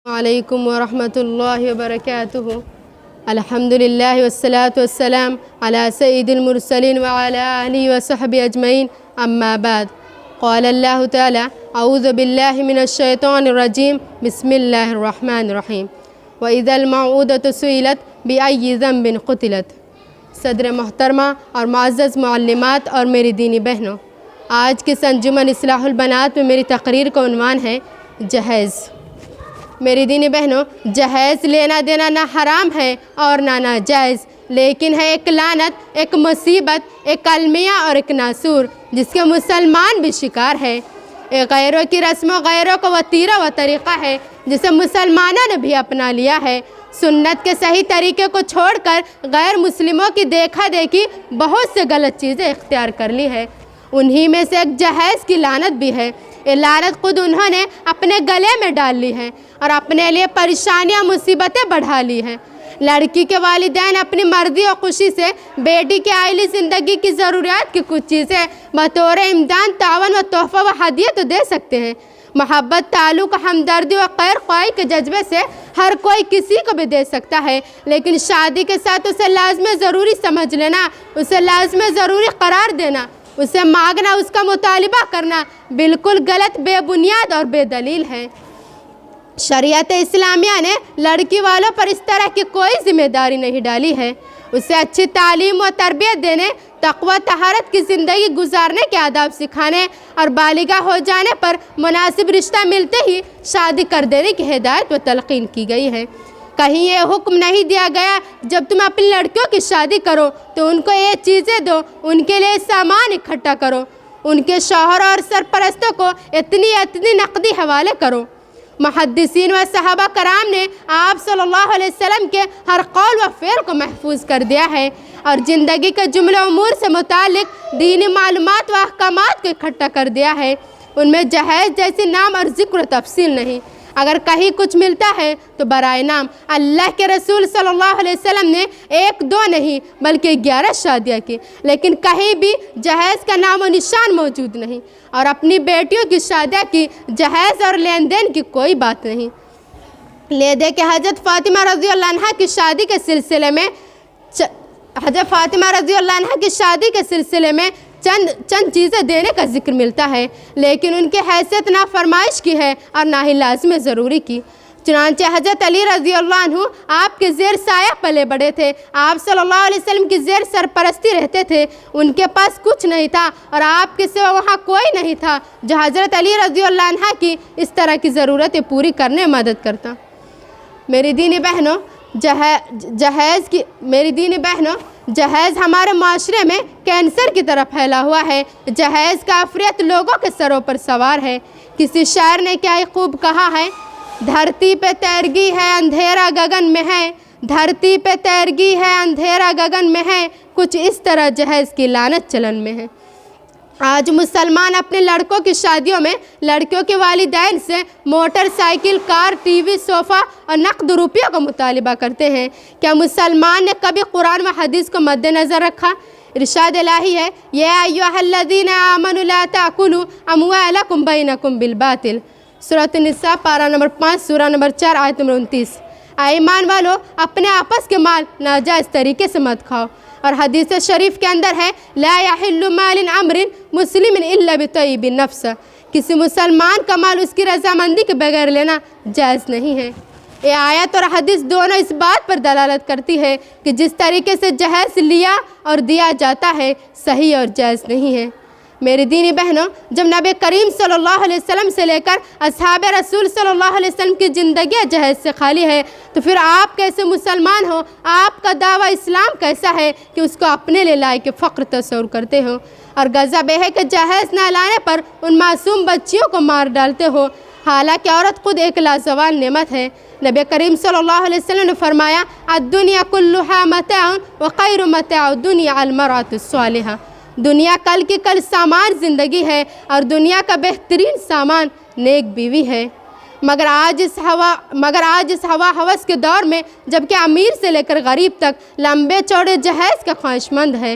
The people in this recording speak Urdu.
علیکم ورحمۃ اللہ وبرکاتہ۔ الحمدللہ والصلاة والسلام علی سید المرسلین وعلی آلہ وصحبہ اجمعین، اما بعد۔ قال اللہ تعالی اعوذ باللہ من الشیطان الرجیم، بسم اللہ الرحمن الرحیم۔ وَإِذَا الْمَوْءُودَةُ سُئِلَتْ بِأَيِّ ذَنبٍ قُتِلَتْ۔ صدر محترمہ اور معزز معلمات اور میری دینی بہنوں، آج کے انجمن اصلاح البنات میں میری تقریر کا عنوان ہے جہیز۔ میری دینی بہنوں، جہیز لینا دینا نہ حرام ہے اور نہ ناجائز، لیکن ہے ایک لعنت، ایک مصیبت، ایک المیہ اور ایک ناسور جس کے مسلمان بھی شکار ہے۔ ایک غیروں کی رسم و غیروں کا وطیرہ و طریقہ ہے جسے مسلمانوں نے بھی اپنا لیا ہے۔ سنت کے صحیح طریقے کو چھوڑ کر غیر مسلموں کی دیکھا دیکھی بہت سے غلط چیزیں اختیار کر لی ہے۔ انہی میں سے ایک جہیز کی لعنت بھی ہے۔ یہ لعنت خود انہوں نے اپنے گلے میں ڈال لی ہے اور اپنے لیے پریشانیاں مصیبتیں بڑھا لی ہیں۔ لڑکی کے والدین اپنی مرضی و خوشی سے بیٹی کی آئلی زندگی کی ضروریات کی کچھ چیزیں بطور امداد، تعاون و تحفہ و ہدیہ تو دے سکتے ہیں۔ محبت، تعلق، ہمدردی و خیر خواہی کے جذبے سے ہر کوئی کسی کو بھی دے سکتا ہے، لیکن شادی کے ساتھ اسے لازم ضروری سمجھ لینا، اسے لازم ضروری قرار دینا، اسے مانگنا، اس کا مطالبہ کرنا بالکل غلط، بے بنیاد اور بے دلیل ہے۔ شریعت اسلامیہ نے لڑکی والوں پر اس طرح کی کوئی ذمہ داری نہیں ڈالی ہے۔ اسے اچھی تعلیم و تربیت دینے، تقوی طہارت کی زندگی گزارنے کے آداب سکھانے اور بالغہ ہو جانے پر مناسب رشتہ ملتے ہی شادی کر دینے کی ہدایت و تلقین کی گئی ہے۔ کہیں یہ حکم نہیں دیا گیا جب تم اپنی لڑکیوں کی شادی کرو تو ان کو یہ چیزیں دو، ان کے لیے سامان اکٹھا کرو، ان کے شوہر اور سرپرستوں کو اتنی نقدی حوالے کرو۔ محدثین و صحابہ کرام نے آپ صلی اللہ علیہ وسلم کے ہر قول و فعل کو محفوظ کر دیا ہے اور زندگی کے جملے امور سے متعلق دینی معلومات و احکامات کو اکٹھا کر دیا ہے۔ ان میں جہیز جیسی نام اور ذکر و تفصیل نہیں۔ اگر کہیں کچھ ملتا ہے تو برائے نام۔ اللہ کے رسول صلی اللہ علیہ وسلم نے 1 2 نہیں بلکہ 11 شادیاں کی، لیکن کہیں بھی جہیز کا نام و نشان موجود نہیں، اور اپنی بیٹیوں کی شادیاں کی جہیز اور لین دین کی کوئی بات نہیں۔ لے دے کہ حضرت فاطمہ رضی اللہ عنہ کی شادی کے سلسلے میں چند چیزیں دینے کا ذکر ملتا ہے، لیکن ان کی حیثیت نہ فرمائش کی ہے اور نہ ہی لازم ضروری کی۔ چنانچہ حضرت علی رضی اللہ عنہ آپ کے زیر سایہ پلے بڑے تھے، آپ صلی اللہ علیہ وسلم کی زیر سرپرستی رہتے تھے، ان کے پاس کچھ نہیں تھا اور آپ کے سوا وہاں کوئی نہیں تھا جو حضرت علی رضی اللہ عنہ کی اس طرح کی ضرورتیں پوری کرنے میں مدد کرتا۔ میری دینی بہنوں، جہیز ہمارے معاشرے میں کینسر کی طرح پھیلا ہوا ہے۔ جہیز کا افریت لوگوں کے سروں پر سوار ہے۔ کسی شاعر نے کیا خوب کہا ہے، دھرتی پہ تیرگی ہے اندھیرا گگن میں ہے، دھرتی پہ تیرگی ہے اندھیرا گگن میں ہے، کچھ اس طرح جہیز کی لعنت چلن میں ہے۔ آج مسلمان اپنے لڑکوں کی شادیوں میں لڑکیوں کے والدین سے موٹر سائیکل، کار، ٹی وی، صوفہ اور نقد روپیوں کا مطالبہ کرتے ہیں۔ کیا مسلمان نے کبھی قرآن و حدیث کو مد نظر رکھا؟ ارشاد الہی ہے، یا ایھا الذین آمنوا لا تأکلوا اموالکم بینکم بالباطل۔ سورۃ النساء پارہ نمبر 5 سورہ نمبر 4 آیت نمبر 29۔ اے ایمان والو، اپنے آپس کے مال ناجائز طریقے سے مت کھاؤ۔ اور حدیث شریف کے اندر ہے، لا یحل مال امر مسلم الا بطیب النفس۔ کسی مسلمان کا مال اس کی رضامندی کے بغیر لینا جائز نہیں ہے۔ یہ آیت اور حدیث دونوں اس بات پر دلالت کرتی ہے کہ جس طریقے سے جہیز لیا اور دیا جاتا ہے صحیح اور جائز نہیں ہے۔ میری دینی بہنوں، جب نبی کریم صلی اللہ علیہ وسلم سے لے کر اصحاب رسول صلی اللہ علیہ وسلم کی زندگیاں جہیز سے خالی ہے تو پھر آپ کیسے مسلمان ہو؟ آپ کا دعویٰ اسلام کیسا ہے کہ اس کو اپنے لیے لائق فخر تصور کرتے ہو، اور غضب ہے کہ جہیز نہ لانے پر ان معصوم بچیوں کو مار ڈالتے ہو، حالانکہ عورت خود ایک لازوال نعمت ہے۔ نبی کریم صلی اللہ علیہ وسلم نے فرمایا، الدنیا کلھا متاع وخیر متاع الدنیا المرأة الصالحہ۔ دنیا کل کی کل سامان زندگی ہے اور دنیا کا بہترین سامان نیک بیوی ہے۔ مگر آج اس ہوا ہوس کے دور میں جبکہ امیر سے لے کر غریب تک لمبے چوڑے جہیز کا خواہش مند ہے،